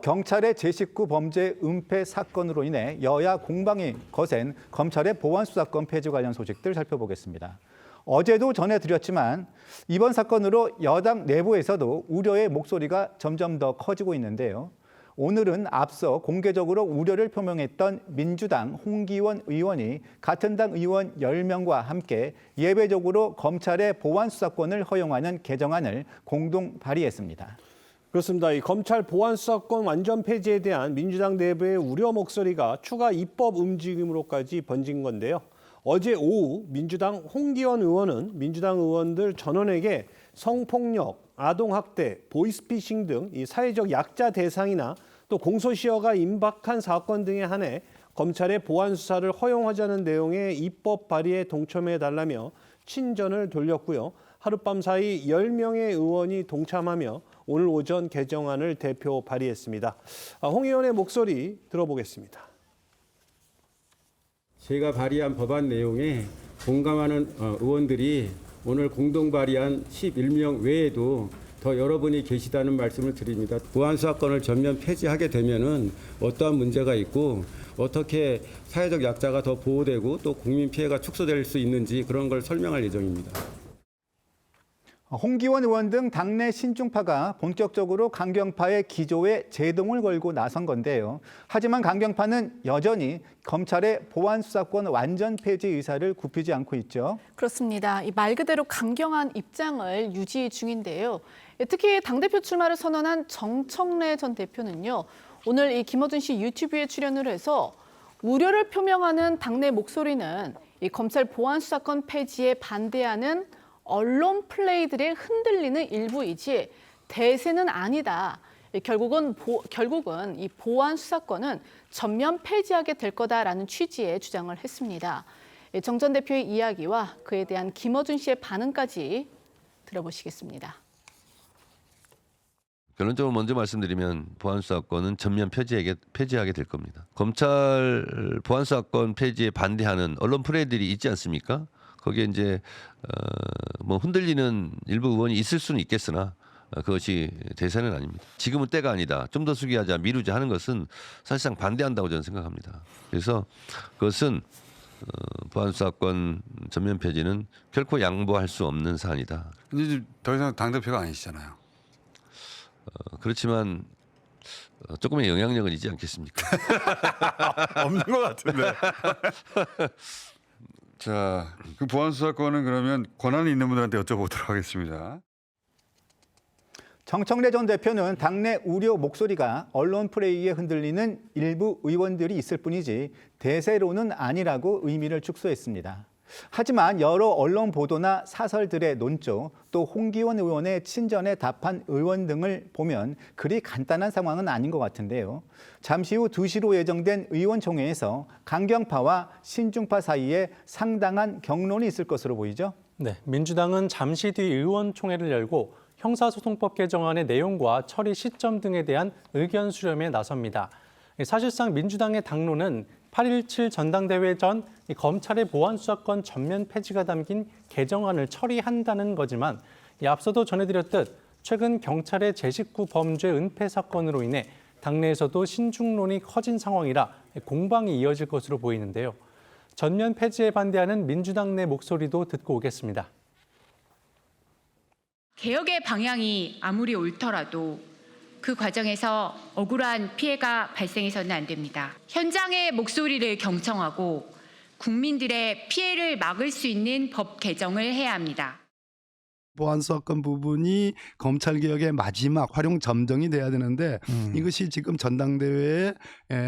경찰의 제19 범죄 은폐 사건으로 인해 여야 공방이 거센 검찰의 보안수사권 폐지 관련 소식들 살펴보겠습니다. 어제도 전해드렸지만 이번 사건으로 여당 내부에서도 우려의 목소리가 점점 더 커지고 있는데요. 오늘은 앞서 공개적으로 우려를 표명했던 민주당 홍기원 의원이 같은 당 의원 10명과 함께 예외적으로 검찰의 보안수사권을 허용하는 개정안을 공동 발의했습니다. 그렇습니다. 이 검찰 보안수사권 완전 폐지에 대한 민주당 내부의 우려 목소리가 추가 입법 움직임으로까지 번진 건데요. 어제 오후 민주당 홍기원 의원은 민주당 의원들 전원에게 성폭력, 아동학대, 보이스피싱 등 이 사회적 약자 대상이나 또 공소시효가 임박한 사건 등에 한해 검찰의 보안수사를 허용하자는 내용의 입법 발의에 동참해달라며 친전을 돌렸고요. 하룻밤 사이 10명의 의원이 동참하며 오늘 오전 개정안을 대표 발의했습니다. 홍 의원의 목소리 들어보겠습니다. 제가 발의한 법안 내용에 공감하는 의원들이 오늘 공동 발의한 11명 외에도 더 여러분이 계시다는 말씀을 드립니다. 보안수사권을 전면 폐지하게 되면은 어떠한 문제가 있고 어떻게 사회적 약자가 더 보호되고 또 국민 피해가 축소될 수 있는지 그런 걸 설명할 예정입니다. 홍기원 의원 등 당내 신중파가 본격적으로 강경파의 기조에 제동을 걸고 나선 건데요. 하지만 강경파는 여전히 검찰의 보안수사권 완전 폐지 의사를 굽히지 않고 있죠. 그렇습니다. 이 말 그대로 강경한 입장을 유지 중인데요. 특히 당대표 출마를 선언한 정청래 전 대표는요. 오늘 이 김어준 씨 유튜브에 출연을 해서 우려를 표명하는 당내 목소리는 이 검찰 보안수사권 폐지에 반대하는 언론 플레이들에 흔들리는 일부이지 대세는 아니다. 결국은 이 보안 수사권은 전면 폐지하게 될 거다라는 취지의 주장을 했습니다. 정 전 대표의 이야기와 그에 대한 김어준 씨의 반응까지 들어보시겠습니다. 결론적으로 먼저 말씀드리면 보안수사권은 전면 폐지하게 될 겁니다. 검찰 보안수사권 폐지에 반대하는 언론 플레이들이 있지 않습니까? 거기에 이제 뭐 흔들리는 일부 의원이 있을 수는 있겠으나 그것이 대세는 아닙니다. 지금은 때가 아니다. 좀 더 수기하자, 미루자 하는 것은 사실상 반대한다고 저는 생각합니다. 그래서 그것은 보안수사권 전면 폐지는 결코 양보할 수 없는 사안이다. 이제 더 이상 당대표가 아니시잖아요. 그렇지만 조금의 영향력은 있지 않겠습니까? 없는 것 같은데. 자, 그 보안수사권은 그러면 권한이 있는 분들한테 여쭤보도록 하겠습니다. 정청래 전 대표는 당내 우려 목소리가 언론 플레이에 흔들리는 일부 의원들이 있을 뿐이지 대세로는 아니라고 의미를 축소했습니다. 하지만 여러 언론 보도나 사설들의 논조, 또 홍기원 의원의 친전에 답한 의원 등을 보면 그리 간단한 상황은 아닌 것 같은데요. 잠시 후 2시로 예정된 의원총회에서 강경파와 신중파 사이에 상당한 격론이 있을 것으로 보이죠? 네, 민주당은 잠시 뒤 의원총회를 열고 형사소송법 개정안의 내용과 처리 시점 등에 대한 의견 수렴에 나섭니다. 사실상 민주당의 당론은 8.17 전당대회 전 검찰의 보안수사권 전면 폐지가 담긴 개정안을 처리한다는 거지만 앞서도 전해드렸듯 최근 경찰의 제19 범죄 은폐 사건으로 인해 당내에서도 신중론이 커진 상황이라 공방이 이어질 것으로 보이는데요. 전면 폐지에 반대하는 민주당 내 목소리도 듣고 오겠습니다. 개혁의 방향이 아무리 옳더라도 그 과정에서 억울한 피해가 발생해서는 안 됩니다. 현장의 목소리를 경청하고 국민들의 피해를 막을 수 있는 법 개정을 해야 합니다. 보안수사권 부분이 검찰개혁의 마지막 활용 점정이 돼야 되는데 이것이 지금 전당대회에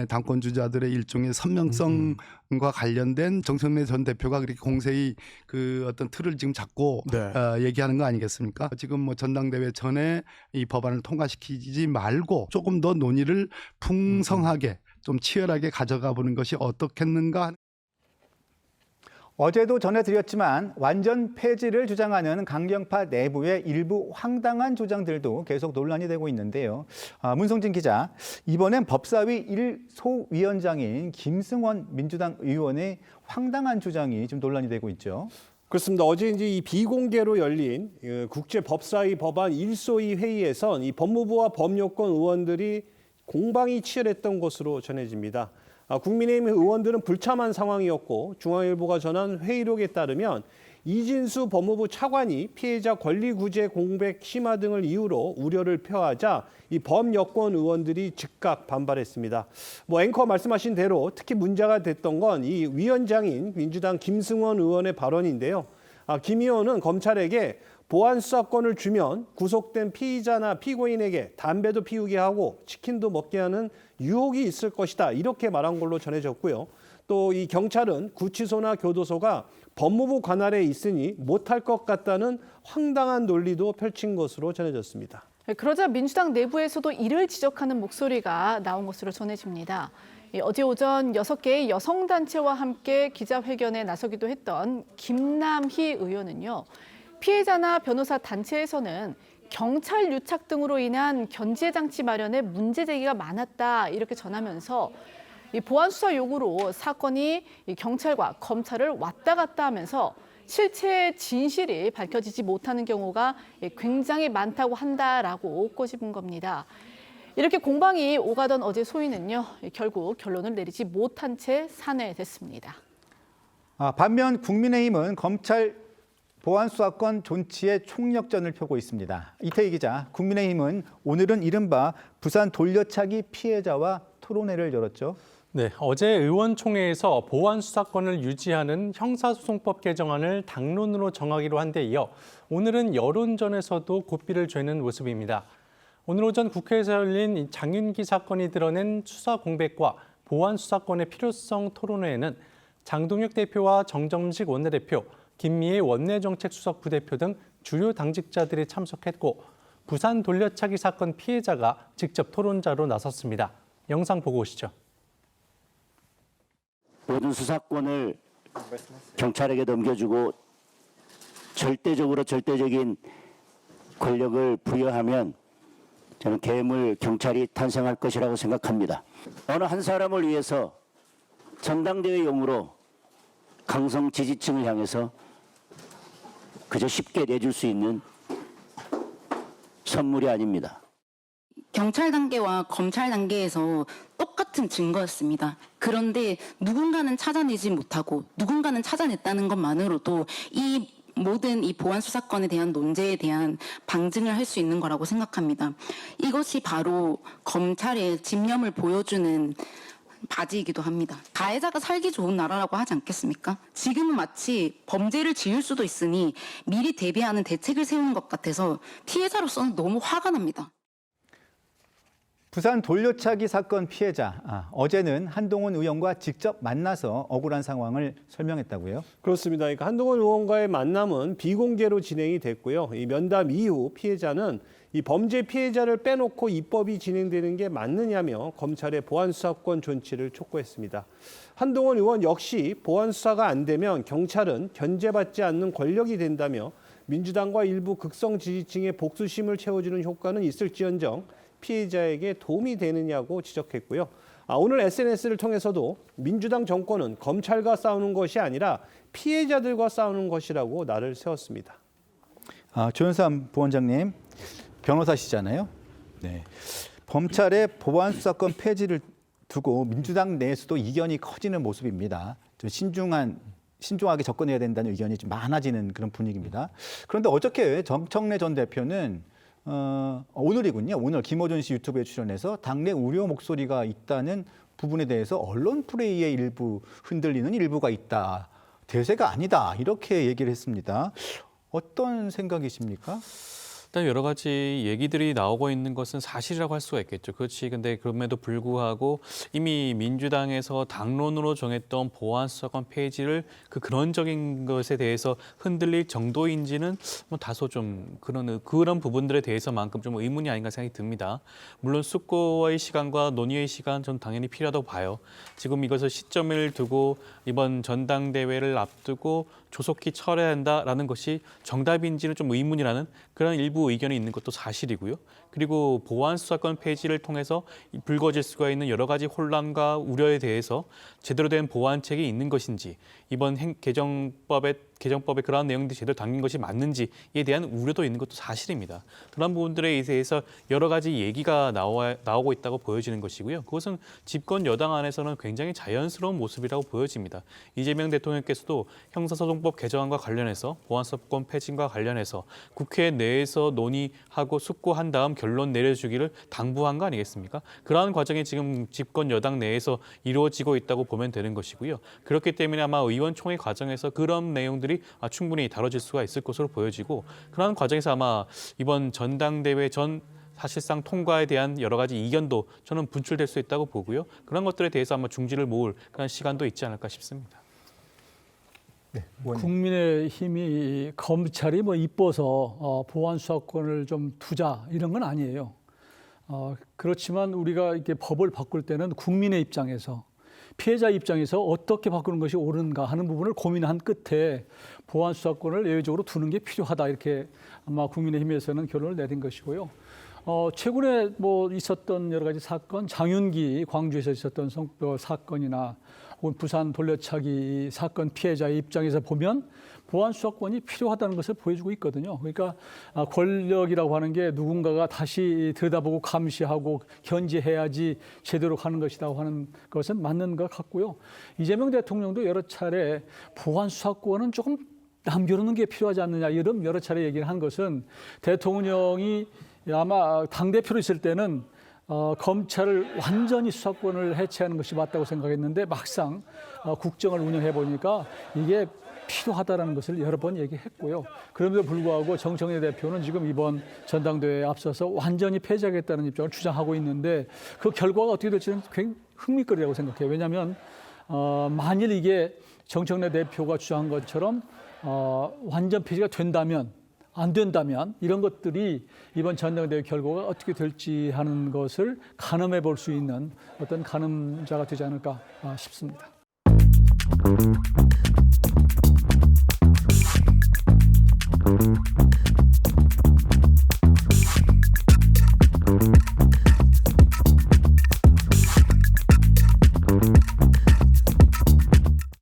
당권 주자들의 일종의 선명성과 관련된 정청래 전 대표가 그렇게 공세히 그 어떤 틀을 지금 잡고 얘기하는 거 아니겠습니까? 지금 뭐 전당대회 전에 이 법안을 통과시키지 말고 조금 더 논의를 풍성하게 좀 치열하게 가져가 보는 것이 어떻겠는가. 어제도 전해드렸지만 완전 폐지를 주장하는 강경파 내부의 일부 황당한 주장들도 계속 논란이 되고 있는데요. 문성진 기자, 이번엔 법사위 1소위원장인 김승원 민주당 의원의 황당한 주장이 좀 논란이 되고 있죠. 그렇습니다. 어제 이제 이 비공개로 열린 국제법사위 법안 1소위 회의에선 이 법무부와 법요권 의원들이 공방이 치열했던 것으로 전해집니다. 국민의힘 의원들은 불참한 상황이었고 중앙일보가 전한 회의록에 따르면 이진수 법무부 차관이 피해자 권리구제 공백 심화 등을 이유로 우려를 표하자 이 범여권 의원들이 즉각 반발했습니다. 앵커 말씀하신 대로 특히 문제가 됐던 건 이 위원장인 민주당 김승원 의원의 발언인데요. 김 의원은 검찰에게 보안 수사권을 주면 구속된 피의자나 피고인에게 담배도 피우게 하고 치킨도 먹게 하는 유혹이 있을 것이다. 이렇게 말한 걸로 전해졌고요. 또 이 경찰은 구치소나 교도소가 법무부 관할에 있으니 못할 것 같다는 황당한 논리도 펼친 것으로 전해졌습니다. 그러자 민주당 내부에서도 이를 지적하는 목소리가 나온 것으로 전해집니다. 어제 오전 6개의 여성단체와 함께 기자회견에 나서기도 했던 김남희 의원은요. 피해자나 변호사 단체에서는 경찰 유착 등으로 인한 견제 장치 마련에 문제 제기가 많았다 이렇게 전하면서 이 보안 수사 요구로 사건이 경찰과 검찰을 왔다 갔다 하면서 실체의 진실이 밝혀지지 못하는 경우가 굉장히 많다고 한다라고 꼬집은 겁니다. 이렇게 공방이 오가던 어제 소위는요, 결국 결론을 내리지 못한 채 산회됐습니다. 반면 국민의힘은 검찰 보안수사권 존치에 총력전을 펴고 있습니다. 이태희 기자, 국민의힘은 오늘은 이른바 부산 돌려차기 피해자와 토론회를 열었죠. 네, 어제 의원총회에서 보안수사권을 유지하는 형사소송법 개정안을 당론으로 정하기로 한 데 이어 오늘은 여론전에서도 고삐를 죄는 모습입니다. 오늘 오전 국회에서 열린 장윤기 사건이 드러낸 수사 공백과 보안수사권의 필요성 토론회에는 장동혁 대표와 정점식 원내대표, 김미애 원내정책수석 부대표 등 주요 당직자들이 참석했고 부산 돌려차기 사건 피해자가 직접 토론자로 나섰습니다. 영상 보고 오시죠. 모든 수사권을 경찰에게 넘겨주고 절대적인 권력을 부여하면 저는 괴물 경찰이 탄생할 것이라고 생각합니다. 어느 한 사람을 위해서 전당대회용으로 강성 지지층을 향해서 그저 쉽게 내줄 수 있는 선물이 아닙니다. 경찰 단계와 검찰 단계에서 똑같은 증거였습니다. 그런데 누군가는 찾아내지 못하고 누군가는 찾아냈다는 것만으로도 이 모든 이 보안 수사권에 대한 논제에 대한 방증을 할 수 있는 거라고 생각합니다. 이것이 바로 검찰의 집념을 보여주는 바지이기도 합니다. 가해자가 살기 좋은 나라라고 하지 않겠습니까? 지금은 마치 범죄를 지을 수도 있으니 미리 대비하는 대책을 세우는 것 같아서 피해자로서는 너무 화가 납니다. 부산 돌려차기 사건 피해자, 어제는 한동훈 의원과 직접 만나서 억울한 상황을 설명했다고요? 그렇습니다. 그러니까 한동훈 의원과의 만남은 비공개로 진행이 됐고요. 이 면담 이후 피해자는 이 범죄 피해자를 빼놓고 입법이 진행되는 게 맞느냐며 검찰의 보안수사권 존치를 촉구했습니다. 한동훈 의원 역시 보안수사가 안 되면 경찰은 견제받지 않는 권력이 된다며 민주당과 일부 극성 지지층의 복수심을 채워주는 효과는 있을지언정 피해자에게 도움이 되느냐고 지적했고요. 오늘 SNS를 통해서도 민주당 정권은 검찰과 싸우는 것이 아니라 피해자들과 싸우는 것이라고 날을 세웠습니다. 조현삼 부원장님, 변호사시잖아요. 네. 검찰의 보안수사권 폐지를 두고 민주당 내에서도 이견이 커지는 모습입니다. 좀 신중하게 접근해야 된다는 의견이 좀 많아지는 그런 분위기입니다. 그런데 어저께 정청래 전 대표는 오늘이군요. 오늘 김어준 씨 유튜브에 출연해서 당내 우려 목소리가 있다는 부분에 대해서 언론 플레이의 일부 흔들리는 일부가 있다. 대세가 아니다. 이렇게 얘기를 했습니다. 어떤 생각이십니까? 일단 여러 가지 얘기들이 나오고 있는 것은 사실이라고 할 수가 있겠죠. 그렇지. 근데 그럼에도 불구하고 이미 민주당에서 당론으로 정했던 보안수사권 폐지를 그 근원적인 것에 대해서 흔들릴 정도인지는 뭐 다소 좀 그런 부분들에 대해서만큼 좀 의문이 아닌가 생각이 듭니다. 물론 숙고의 시간과 논의의 시간 전 당연히 필요하다고 봐요. 지금 이것을 시점을 두고 이번 전당대회를 앞두고 조속히 철회한다라는 것이 정답인지는 좀 의문이라는 그런 일부 의견이 있는 것도 사실이고요. 그리고 보안 수사권 폐지를 통해서 불거질 수가 있는 여러 가지 혼란과 우려에 대해서 제대로 된 보완책이 있는 것인지, 이번 개정법에 그러한 내용들이 제대로 담긴 것이 맞는지에 대한 우려도 있는 것도 사실입니다. 그런 부분들에 대해서 여러 가지 얘기가 나오고 있다고 보여지는 것이고요. 그것은 집권 여당 안에서는 굉장히 자연스러운 모습이라고 보여집니다. 이재명 대통령께서도 형사소송법 개정안과 관련해서 보안수사권 폐지과 관련해서 국회 내에서 논의하고 숙고한 다음 결론 내려주기를 당부한 거 아니겠습니까? 그러한 과정이 지금 집권 여당 내에서 이루어지고 있다고 보면 되는 것이고요. 그렇기 때문에 아마 의원총회 과정에서 그런 내용들이 충분히 다뤄질 수가 있을 것으로 보여지고, 그러한 과정에서 아마 이번 전당대회 전 사실상 통과에 대한 여러 가지 이견도 저는 분출될 수 있다고 보고요. 그런 것들에 대해서 아마 중지를 모을 그런 시간도 있지 않을까 싶습니다. 국민의힘이 검찰이 이뻐서 보안 수사권을 좀 두자 이런 건 아니에요. 그렇지만 우리가 이렇게 법을 바꿀 때는 국민의 입장에서, 피해자 입장에서 어떻게 바꾸는 것이 옳은가 하는 부분을 고민한 끝에 보안 수사권을 예외적으로 두는 게 필요하다, 이렇게 아마 국민의힘에서는 결론을 내린 것이고요. 최근에 있었던 여러 가지 사건, 장윤기 광주에서 있었던 사건이나 혹은 부산 돌려차기 사건 피해자의 입장에서 보면 보안 수사권이 필요하다는 것을 보여주고 있거든요. 그러니까 권력이라고 하는 게 누군가가 다시 들여다보고 감시하고 견제해야지 제대로 가는 것이라고 하는 것은 맞는 것 같고요. 이재명 대통령도 여러 차례 보안 수사권은 조금 남겨놓는 게 필요하지 않느냐, 이런 여러 차례 얘기를 한 것은, 대통령이 아마 당대표로 있을 때는 검찰을 완전히 수사권을 해체하는 것이 맞다고 생각했는데, 막상 국정을 운영해 보니까 이게 필요하다는 것을 여러 번 얘기했고요. 그럼에도 불구하고 정청래 대표는 지금 이번 전당대회에 앞서서 완전히 폐지하겠다는 입장을 주장하고 있는데, 그 결과가 어떻게 될지는 굉장히 흥미거리라고 생각해요. 왜냐하면 만일 이게 정청래 대표가 주장한 것처럼 완전 폐지가 된다면, 안 된다면 이런 것들이 이번 전당대회 결과가 어떻게 될지 하는 것을 가늠해 볼 수 있는 어떤 가늠자가 되지 않을까 싶습니다.